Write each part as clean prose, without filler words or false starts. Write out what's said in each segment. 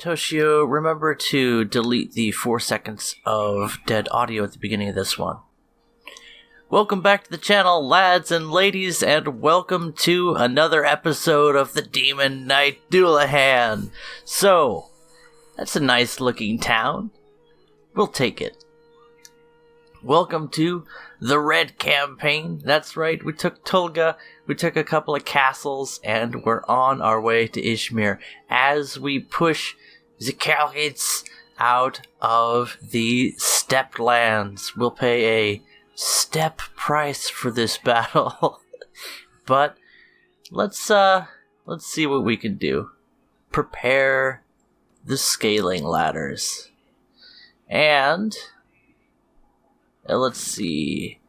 Toshio, remember to delete the 4 seconds of dead audio at the beginning of this one. Welcome back to the channel, lads and ladies, and welcome to another episode of the Demon Knight Dullahan. So, that's a nice looking town. We'll take it. Welcome to the Red Campaign. That's right, we took Tulga, we took a couple of castles, and we're on our way to Ishmir as we push the Kalgits out of the steppe lands. We'll pay a steppe price for this battle, but let's see what we can do. Prepare the scaling ladders, and let's see,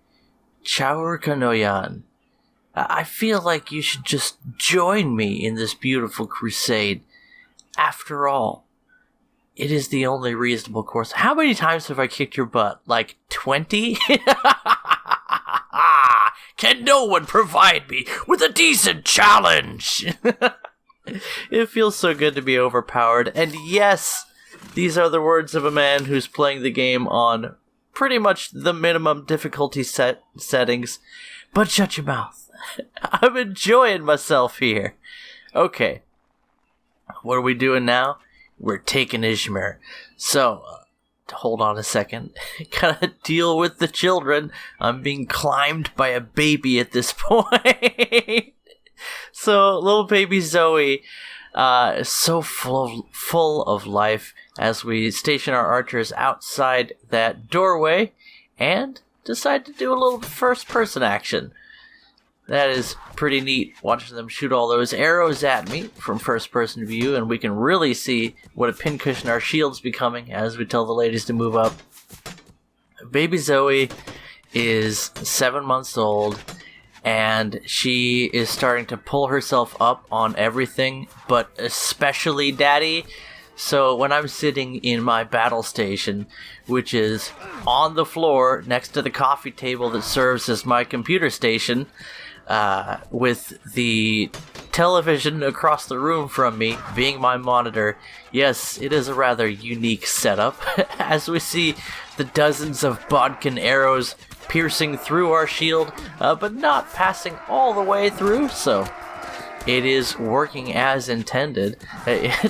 Chaur Kanoyan. I feel like you should just join me in this beautiful crusade. After all, it is the only reasonable course. How many times have I kicked your butt? Like 20? Can no one provide me with a decent challenge? It feels so good to be overpowered. And yes, these are the words of a man who's playing the game on pretty much the minimum difficulty settings. But shut your mouth. I'm enjoying myself here. Okay. What are we doing now? We're taking Ishmir. So, hold on a second. Gotta deal with the children. I'm being climbed by a baby at this point. So, little baby Zoe is so full of life as we station our archers outside that doorway and decide to do a little first-person action. That is pretty neat, watching them shoot all those arrows at me from first-person view, and we can really see what a pincushion our shield's becoming as we tell the ladies to move up. Baby Zoe is 7 months old, and she is starting to pull herself up on everything, but especially Daddy. So when I'm sitting in my battle station, which is on the floor next to the coffee table that serves as my computer station, with the television across the room from me being my monitor, yes, it is a rather unique setup, as we see the dozens of bodkin arrows piercing through our shield, but not passing all the way through, so it is working as intended.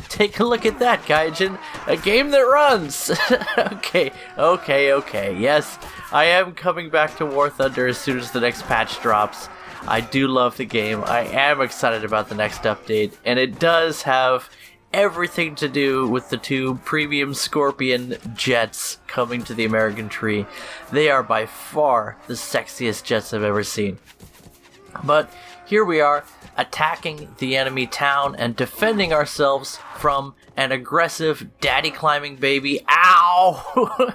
Take a look at that, Gaijin. A game that runs! Okay. Yes, I am coming back to War Thunder as soon as the next patch drops. I do love the game. I am excited about the next update, and it does have everything to do with the 2 premium Scorpion jets coming to the American tree. They are by far the sexiest jets I've ever seen. But here we are, attacking the enemy town and defending ourselves from an aggressive daddy-climbing baby. Ow!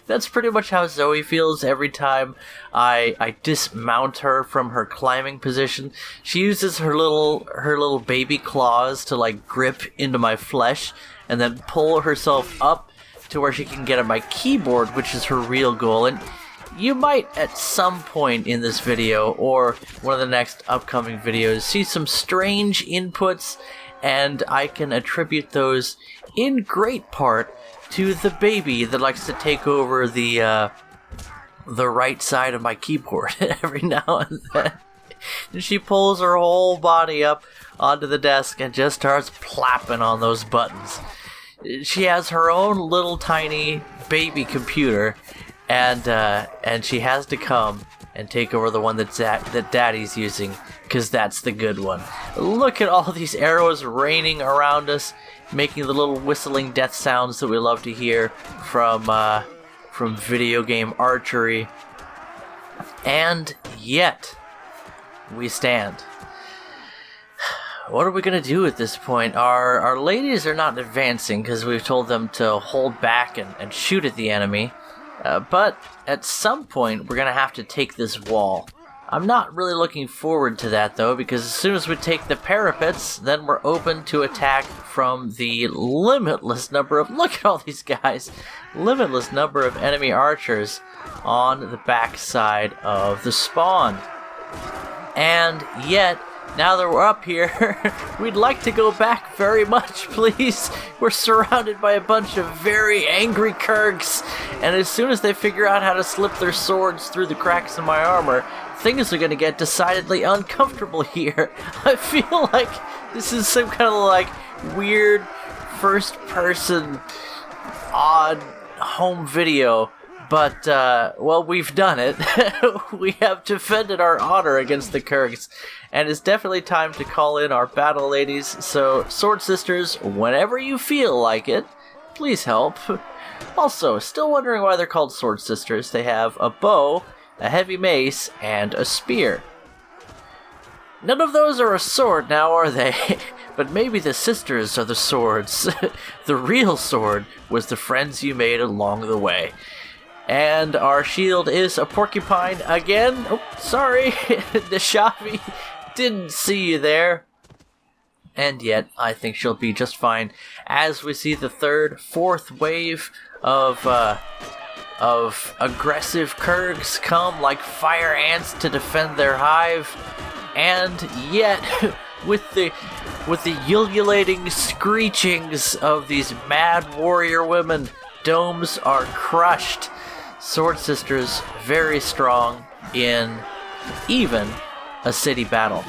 That's pretty much how Zoe feels every time I dismount her from her climbing position. She uses her little baby claws to like grip into my flesh and then pull herself up to where she can get at my keyboard, which is her real goal. And you might, at some point in this video, or one of the next upcoming videos, see some strange inputs, and I can attribute those in great part to the baby that likes to take over the right side of my keyboard every now and then. And she pulls her whole body up onto the desk and just starts plapping on those buttons. She has her own little tiny baby computer, and she has to come and take over the one that Daddy's using, because that's the good one. Look at all these arrows raining around us, making the little whistling death sounds that we love to hear from video game archery. And yet, we stand. What are we going to do at this point? Our ladies are not advancing because we've told them to hold back and shoot at the enemy. But at some point, we're going to have to take this wall. I'm not really looking forward to that, though, because as soon as we take the parapets, then we're open to attack from the limitless number of... Look at all these guys! Limitless number of enemy archers on the back side of the spawn. And yet, now that we're up here, we'd like to go back very much, please. We're surrounded by a bunch of very angry Kurgs, and as soon as they figure out how to slip their swords through the cracks in my armor, things are going to get decidedly uncomfortable here. I feel like this is some kind of like weird first-person odd home video. But, well, we've done it. We have defended our honor against the Kurgs, and it's definitely time to call in our battle ladies. So, Sword Sisters, whenever you feel like it, please help. Also, still wondering why they're called Sword Sisters. They have a bow, a heavy mace, and a spear. None of those are a sword now, are they? But maybe the sisters are the swords. The real sword was the friends you made along the way. And our shield is a porcupine again. Oh, sorry, Nishavi, didn't see you there. And yet, I think she'll be just fine as we see the third, fourth wave of aggressive Kurgs come like fire ants to defend their hive. And yet, with the ululating screechings of these mad warrior women, domes are crushed. Sword Sisters very strong in even a city battle,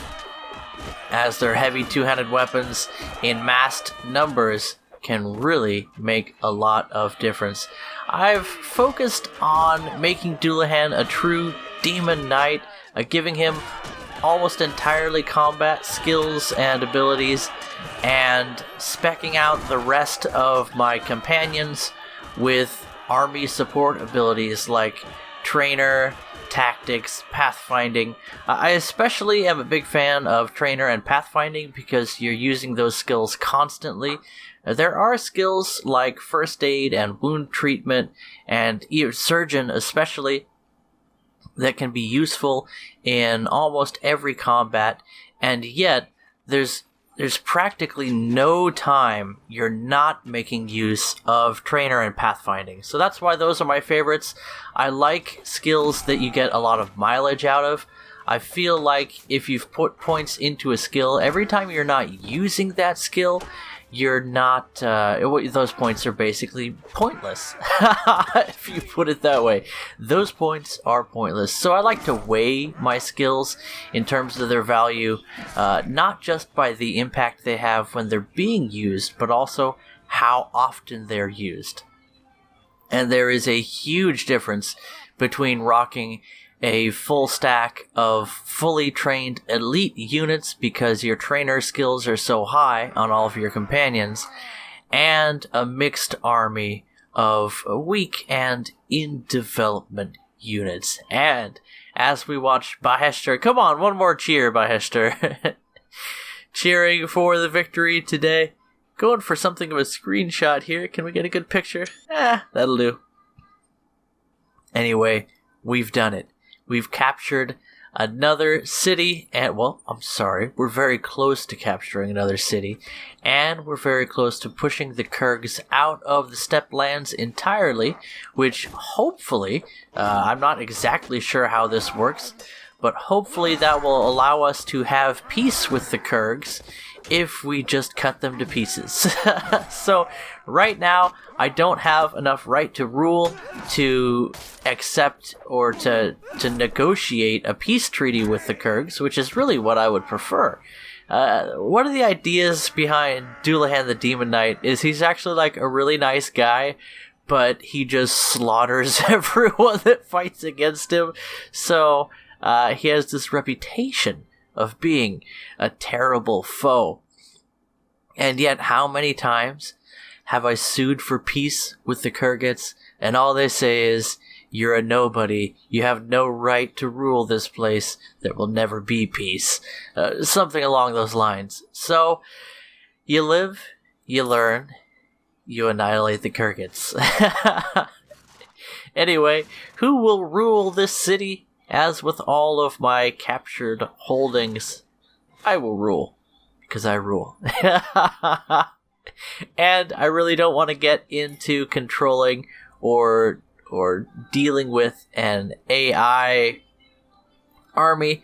as their heavy two-handed weapons in massed numbers can really make a lot of difference. I've focused on making Dullahan a true demon knight, giving him almost entirely combat skills and abilities, and speccing out the rest of my companions with army support abilities like Trainer, Tactics, Pathfinding. I especially am a big fan of Trainer and Pathfinding because you're using those skills constantly. There are skills like First Aid and Wound Treatment and Surgeon especially that can be useful in almost every combat, and yet there's practically no time you're not making use of Trainer and Pathfinding. So that's why those are my favorites. I like skills that you get a lot of mileage out of. I feel like if you've put points into a skill, every time you're not using that skill, you're not, those points are basically pointless. If you put it that way. Those points are pointless. So I like to weigh my skills in terms of their value, not just by the impact they have when they're being used, but also how often they're used. And there is a huge difference between rocking a full stack of fully trained elite units because your trainer skills are so high on all of your companions, and a mixed army of weak and in development units. And as we watch Baheshtar, come on, one more cheer, Baheshtar. Cheering for the victory today. Going for something of a screenshot here. Can we get a good picture? That'll do. Anyway, we've done it. We've captured another city, and, well, I'm sorry, we're very close to capturing another city, and we're very close to pushing the Kurgs out of the steppe lands entirely, which hopefully, I'm not exactly sure how this works, but hopefully that will allow us to have peace with the Kurgs if we just cut them to pieces. So, right now, I don't have enough right to rule to accept or to negotiate a peace treaty with the Kurgs, which is really what I would prefer. One of the ideas behind Dullahan the Demon Knight is he's actually like a really nice guy, but he just slaughters everyone that fights against him. So, he has this reputation of being a terrible foe. And yet, how many times have I sued for peace with the Kurgits, and all they say is, "You're a nobody, you have no right to rule this place, there will never be peace." Something along those lines. So, you live, you learn, you annihilate the Kurgits. Anyway, who will rule this city? As with all of my captured holdings, I will rule, because I rule. And I really don't want to get into controlling or dealing with an AI army,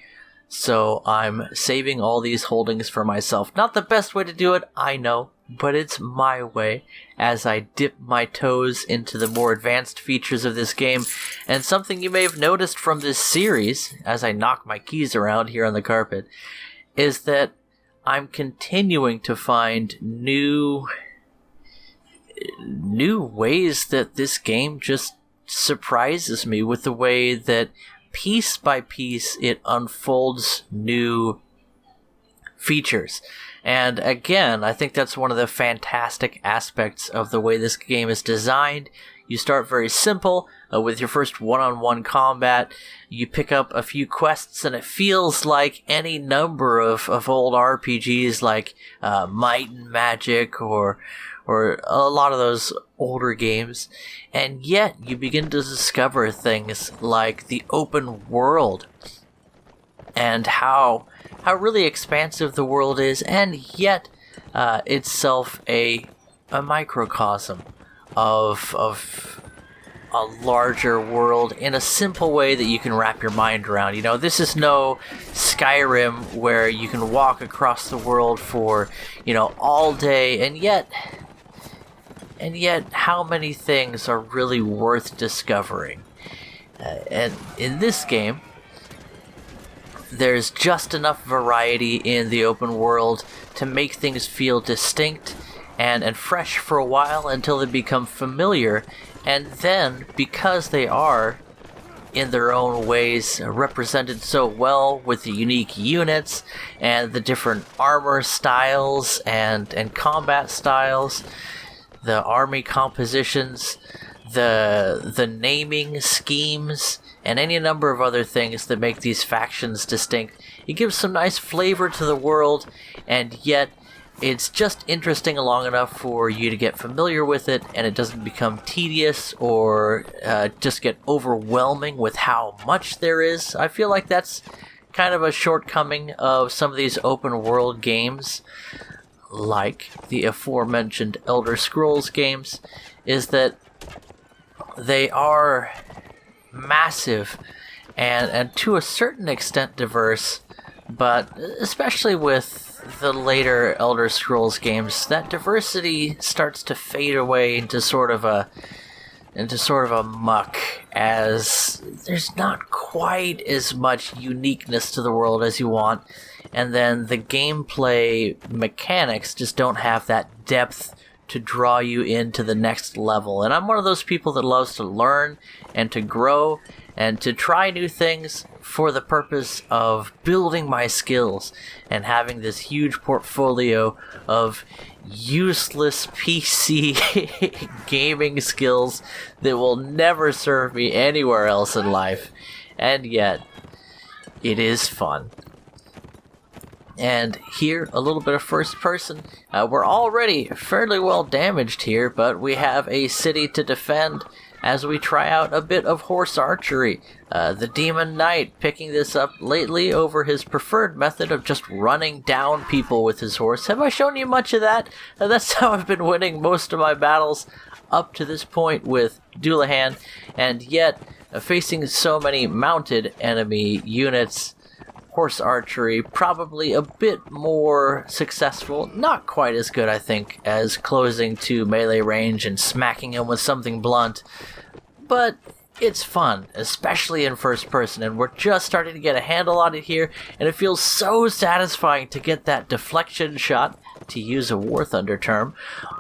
So I'm saving all these holdings for myself. Not the best way to do it, I know, but it's my way as I dip my toes into the more advanced features of this game. And something you may have noticed from this series, as I knock my keys around here on the carpet, is that I'm continuing to find new ways that this game just surprises me with the way that piece by piece it unfolds new features. And again, I think that's one of the fantastic aspects of the way this game is designed. You start very simple with your first one-on-one combat. You pick up a few quests, and it feels like any number of old RPGs like Might and Magic or a lot of those older games, and yet you begin to discover things like the open world and how really expansive the world is, and yet itself a microcosm of a larger world in a simple way that you can wrap your mind around. You know, this is no Skyrim where you can walk across the world for, all day, and yet how many things are really worth discovering? And in this game, there's just enough variety in the open world to make things feel distinct and fresh for a while until they become familiar, and then, because they are, in their own ways, represented so well with the unique units and the different armor styles and combat styles, the army compositions, the naming schemes, and any number of other things that make these factions distinct. It gives some nice flavor to the world, and yet it's just interesting long enough for you to get familiar with it, and it doesn't become tedious or just get overwhelming with how much there is. I feel like that's kind of a shortcoming of some of these open world games, like the aforementioned Elder Scrolls games, is that they are massive and to a certain extent diverse, but especially with the later Elder Scrolls games, that diversity starts to fade away into sort of a muck, as there's not quite as much uniqueness to the world as you want, and then the gameplay mechanics just don't have that depth to draw you into the next level. And I'm one of those people that loves to learn and to grow and to try new things for the purpose of building my skills and having this huge portfolio of useless PC gaming skills that will never serve me anywhere else in life. And yet, it is fun. And here, a little bit of first person. We're already fairly well damaged here, but we have a city to defend as we try out a bit of horse archery. The Demon Knight picking this up lately over his preferred method of just running down people with his horse. Have I shown you much of that? That's how I've been winning most of my battles up to this point with Dullahan, and yet facing so many mounted enemy units, horse archery probably a bit more successful. Not quite as good, I think, as closing to melee range and smacking him with something blunt, but it's fun, especially in first person, and we're just starting to get a handle on it here, and it feels so satisfying to get that deflection shot, to use a War Thunder term,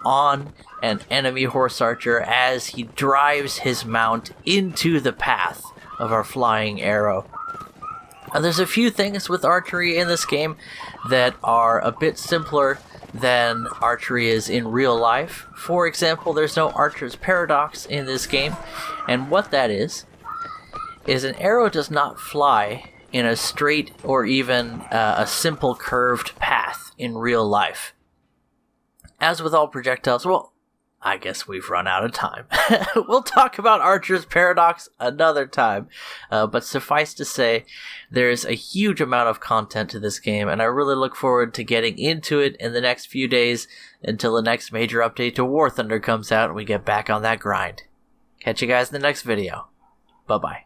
on an enemy horse archer as he drives his mount into the path of our flying arrow. There's a few things with archery in this game that are a bit simpler than archery is in real life. For example, there's no archer's paradox in this game, and what that is an arrow does not fly in a straight or even a simple curved path in real life. As with all projectiles, well, I guess we've run out of time. We'll talk about Archer's Paradox another time. But suffice to say, there's a huge amount of content to this game, and I really look forward to getting into it in the next few days until the next major update to War Thunder comes out and we get back on that grind. Catch you guys in the next video. Bye-bye.